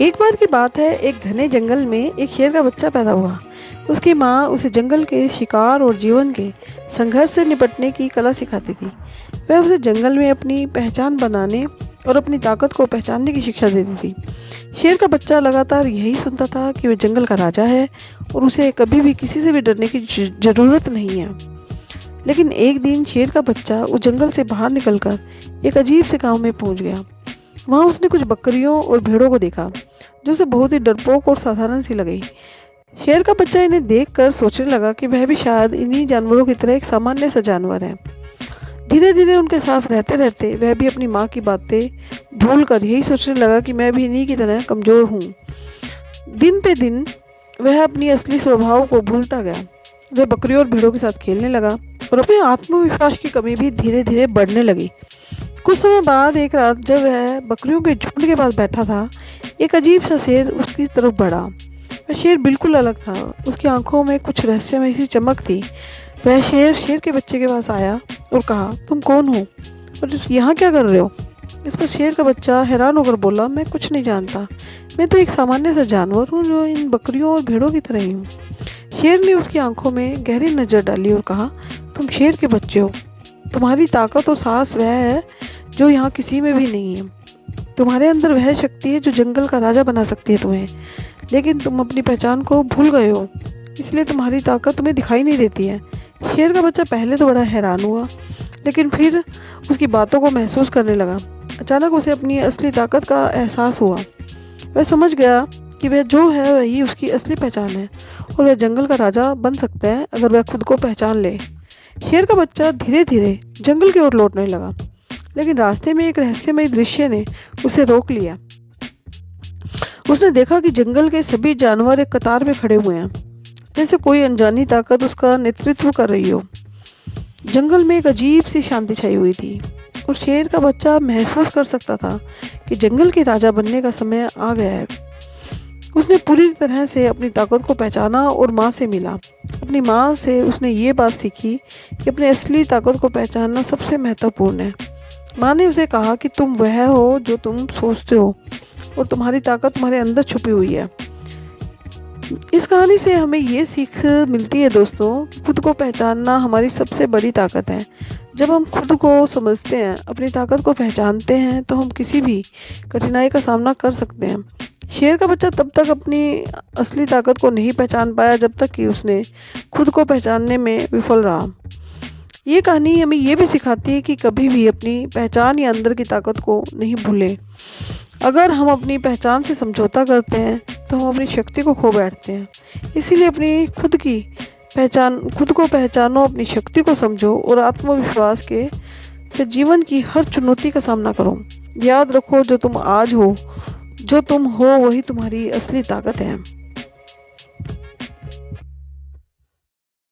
एक बार की बात है, एक घने जंगल में एक शेर का बच्चा पैदा हुआ। उसकी माँ उसे जंगल के शिकार और जीवन के संघर्ष से निपटने की कला सिखाती थी। वह उसे जंगल में अपनी पहचान बनाने और अपनी ताकत को पहचानने की शिक्षा देती थी। शेर का बच्चा लगातार यही सुनता था कि वह जंगल का राजा है और उसे कभी भी किसी से भी डरने की ज़रूरत नहीं है। लेकिन एक दिन शेर का बच्चा उस जंगल से बाहर निकलकर एक अजीब से गांव में पहुंच गया। वहाँ उसने कुछ बकरियों और भेड़ों को देखा जो उसे बहुत ही डरपोक और साधारण सी लगी। शेर का बच्चा इन्हें देखकर सोचने लगा कि वह भी शायद इन्हीं जानवरों की तरह एक सामान्य सा जानवर है। धीरे धीरे उनके साथ रहते रहते वह भी अपनी माँ की बातें भूलकर यही सोचने लगा कि मैं भी इन्हीं की तरह कमज़ोर हूँ। दिन पे दिन वह अपनी असली स्वभाव को भूलता गया। वह बकरियों और भेड़ों के साथ खेलने लगा और अपने आत्मविश्वास की कमी भी धीरे धीरे बढ़ने लगी। कुछ समय बाद एक रात जब वह बकरियों के झुंड के पास बैठा था, एक अजीब सा शेर उसकी तरफ बढ़ा। वह शेर बिल्कुल अलग था। उसकी आंखों में कुछ रहस्यमय सी चमक थी। वह शेर के बच्चे के पास आया और कहा, तुम कौन हो और यहाँ क्या कर रहे हो? इस पर शेर का बच्चा हैरान होकर बोला, मैं कुछ नहीं जानता। मैं तो एक सामान्य सा जानवर हूँ जो इन बकरियों और भेड़ों की तरह ही हूँ। शेर ने उसकी आंखों में गहरी नज़र डाली और कहा, तुम शेर के बच्चे हो। तुम्हारी ताकत और साहस वह है जो यहाँ किसी में भी नहीं है। तुम्हारे अंदर वह शक्ति है जो जंगल का राजा बना सकती है तुम्हें। लेकिन तुम अपनी पहचान को भूल गए हो, इसलिए तुम्हारी ताकत तुम्हें दिखाई नहीं देती है। शेर का बच्चा पहले तो बड़ा हैरान हुआ, लेकिन फिर उसकी बातों को महसूस करने लगा। अचानक उसे अपनी असली ताकत का एहसास हुआ। वह समझ गया कि वह जो है वही उसकी असली पहचान है और वह जंगल का राजा बन सकता है अगर वह खुद को पहचान ले। शेर का बच्चा धीरे धीरे जंगल की ओर लौटने लगा, लेकिन रास्ते में एक रहस्यमय दृश्य ने उसे रोक लिया। उसने देखा कि जंगल के सभी जानवर एक कतार में खड़े हुए हैं, जैसे कोई अनजानी ताकत उसका नेतृत्व कर रही हो। जंगल में एक अजीब सी शांति छाई हुई थी और शेर का बच्चा महसूस कर सकता था कि जंगल के राजा बनने का समय आ गया है। उसने पूरी तरह से अपनी ताकत को पहचाना और माँ से मिला। अपनी माँ से उसने ये बात सीखी कि अपनी असली ताकत को पहचानना सबसे महत्वपूर्ण है। माँ ने उसे कहा कि तुम वह हो जो तुम सोचते हो और तुम्हारी ताकत तुम्हारे अंदर छुपी हुई है। इस कहानी से हमें ये सीख मिलती है दोस्तों कि खुद को पहचानना हमारी सबसे बड़ी ताकत है। जब हम खुद को समझते हैं, अपनी ताकत को पहचानते हैं, तो हम किसी भी कठिनाई का सामना कर सकते हैं। शेर का बच्चा तब तक अपनी असली ताकत को नहीं पहचान पाया जब तक कि उसने खुद को पहचानने में विफल रहा। ये कहानी हमें ये भी सिखाती है कि कभी भी अपनी पहचान या अंदर की ताकत को नहीं भूलें। अगर हम अपनी पहचान से समझौता करते हैं तो हम अपनी शक्ति को खो बैठते हैं। इसीलिए अपनी खुद को पहचानो, अपनी शक्ति को समझो और आत्मविश्वास से जीवन की हर चुनौती का सामना करो। याद रखो, जो तुम हो वही तुम्हारी असली ताकत है।